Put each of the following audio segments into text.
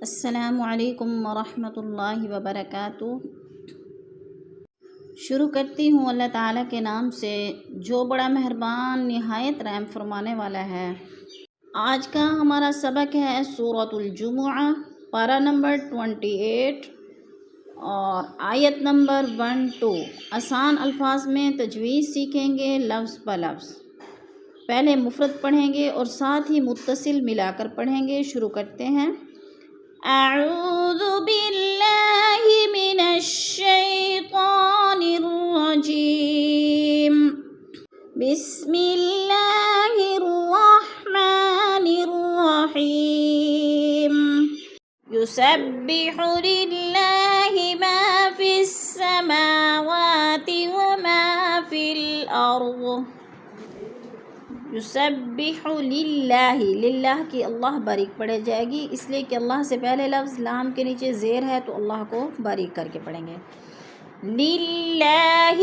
السلام علیکم ورحمۃ اللہ وبرکاتہ۔ شروع کرتی ہوں اللہ تعالیٰ کے نام سے جو بڑا مہربان نہایت رحم فرمانے والا ہے۔ آج کا ہمارا سبق ہے سورۃ الجمعہ، پارہ نمبر 28 اور آیت نمبر 1-2۔ آسان الفاظ میں تجوید سیکھیں گے لفظ بہ لفظ۔ پہلے مفرد پڑھیں گے اور ساتھ ہی متصل ملا کر پڑھیں گے۔ شروع کرتے ہیں۔ اعوذ باللہ من الشیطان الرجیم، بسم اللہ الرحمن الرحیم۔ یسبح للہ ما فی السماوات وما فی الارض۔ یسبح للہ، للہ کی اللہ باریک پڑھے جائے گی، اس لیے کہ اللہ سے پہلے لفظ لام کے نیچے زیر ہے تو اللہ کو باریک کر کے پڑھیں گے۔ للہ،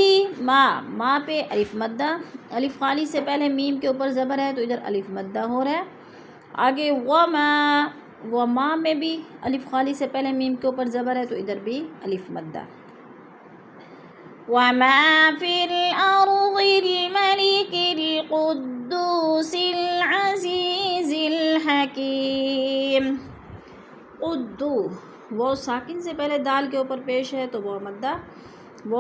ما پہ الف مدہ، الف خالی سے پہلے میم کے اوپر زبر ہے تو ادھر الف مدہ ہو رہا ہے۔ آگے وما میں بھی الف خالی سے پہلے میم کے اوپر زبر ہے تو ادھر بھی الف مدہ۔ وما فی الارض الملک القدوس العزیز الحکیم۔ قدو، وہ ساکن سے پہلے دال کے اوپر پیش ہے تو وہ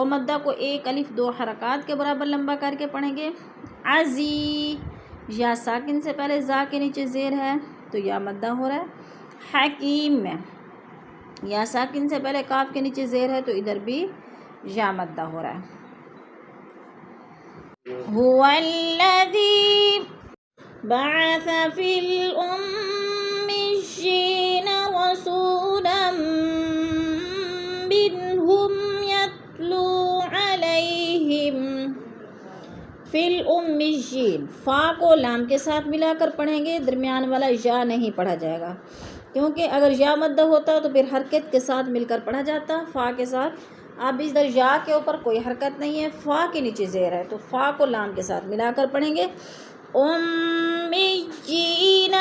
مدہ کو ایک الف دو حرکات کے برابر لمبا کر کے پڑھیں گے۔ عزی، یا ساکن سے پہلے زا کے نیچے زیر ہے تو یا مدہ ہو رہا ہے۔ حکیم میں یا ساکن سے پہلے کاف کے نیچے زیر ہے تو ادھر بھی یا مدہ ہو رہا ہے۔ هو الذی بعث فی الأمیین رسولا منہم یتلو علیہم۔ فی الأمیین، فا کو لام کے ساتھ ملا کر پڑھیں گے، درمیان والا یا نہیں پڑھا جائے گا، کیونکہ اگر یا مدہ ہوتا تو پھر حرکت کے ساتھ مل کر پڑھا جاتا فا کے ساتھ۔ اب ادھر یا کے اوپر کوئی حرکت نہیں ہے، فا کے نیچے زیر ہے تو فا کو لام کے ساتھ ملا کر پڑھیں گے۔ امیین،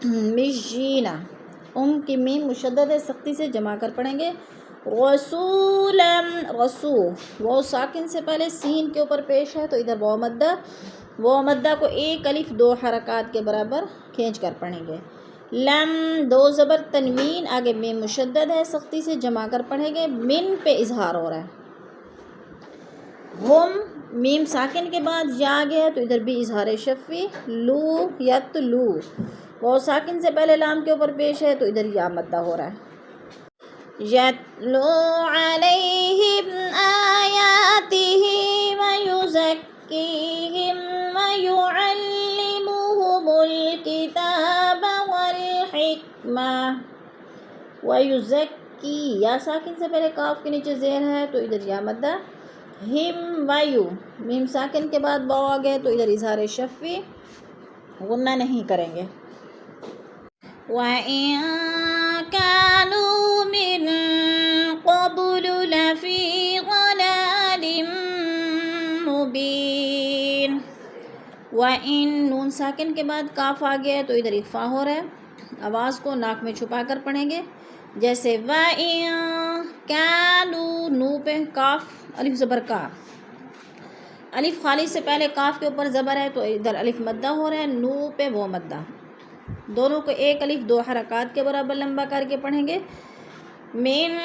امیین، کی میم مشدد ہے، سختی سے جمع کر پڑھیں گے۔ رسولا، رسو، وہ ساکن سے پہلے سین کے اوپر پیش ہے تو ادھر وہ مدہ کو ایک الف دو حرکات کے برابر کھینچ کر پڑھیں گے۔ لم، دو زبر تنوین، آگے میم مشدد ہے، سختی سے جمع کر پڑھیں گے، من پہ اظہار ہو رہا ہے۔ ہم، میم ساکن کے بعد یا آگے ہے تو ادھر بھی اظہار شفوی۔ لو، یتلو، وہ ساکن سے پہلے لام کے اوپر پیش ہے تو ادھر یا مدہ ہو رہا ہے۔ یتلو علیہم آیاتہ ویزکیہم ویعلمہم الکتاب والحکمہ۔ ویزکی، یا ساکن سے پہلے کاف کے نیچے زیر ہے تو ادھر یا مدہ۔ ہم، ویو، میم ساکن کے بعد واو آ گئے تو ادھر اظہار شفوی، غنہ نہیں کریں گے۔ وَإِن كَانُوا مِن قَبْلُ لَفِي ضَلَالٍ مُبِينٍ۔ وَإِن، نون ساکن کے بعد کاف آ گیا ہے تو ادھر اخفا ہو رہا ہے، آواز کو ناک میں چھپا کر پڑھیں گے، جیسے وَإِن كَانُوا، نو پہ کاف الف زبر کا، الف خالی سے پہلے کاف کے اوپر زبر ہے تو ادھر الف مدہ ہو رہا ہے، نو پہ وہ مدہ، دونوں کو ایک الف دو حرکات کے برابر لمبا کر کے پڑھیں گے۔ من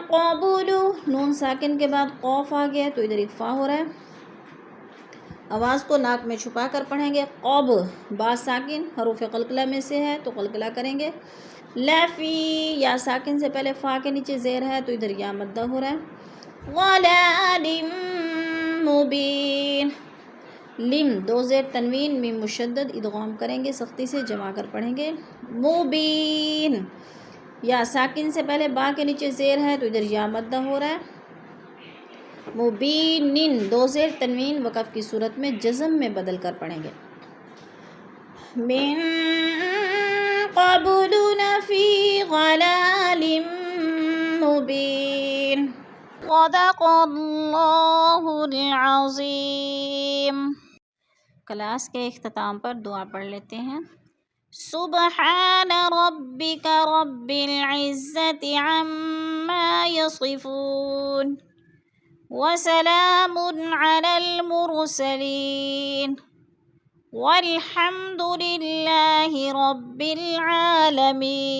قبل، نون ساکن کے بعد قوف آ گیا تو ادھر اخفا ہو رہا ہے، آواز کو ناک میں چھپا کر پڑھیں گے۔ قب، با ساکن حروف قلقلہ میں سے ہے تو قلقلہ کریں گے۔ لفی، یا ساکن سے پہلے فا کے نیچے زیر ہے تو ادھر یا مدہ ہو رہا ہے۔ ضلال مبین، لم، دو زیر تنوین، میم مشدد، ادغام کریں گے، سختی سے جمع کر پڑھیں گے۔ مبین، یا ساکن سے پہلے با کے نیچے زیر ہے تو ادھر یا مدہ ہو رہا ہے۔ مبینن، دو زیر تنوین وقف کی صورت میں جزم میں بدل کر پڑھیں گے۔ من قبل لفی ضلال مبین۔ صدق اللہ العظیم۔ کلاس کے اختتام پر دعا پڑھ لیتے ہیں۔ سبحان ربك رب العزة عما يصفون وسلام على المرسلين والحمد لله رب العالمين.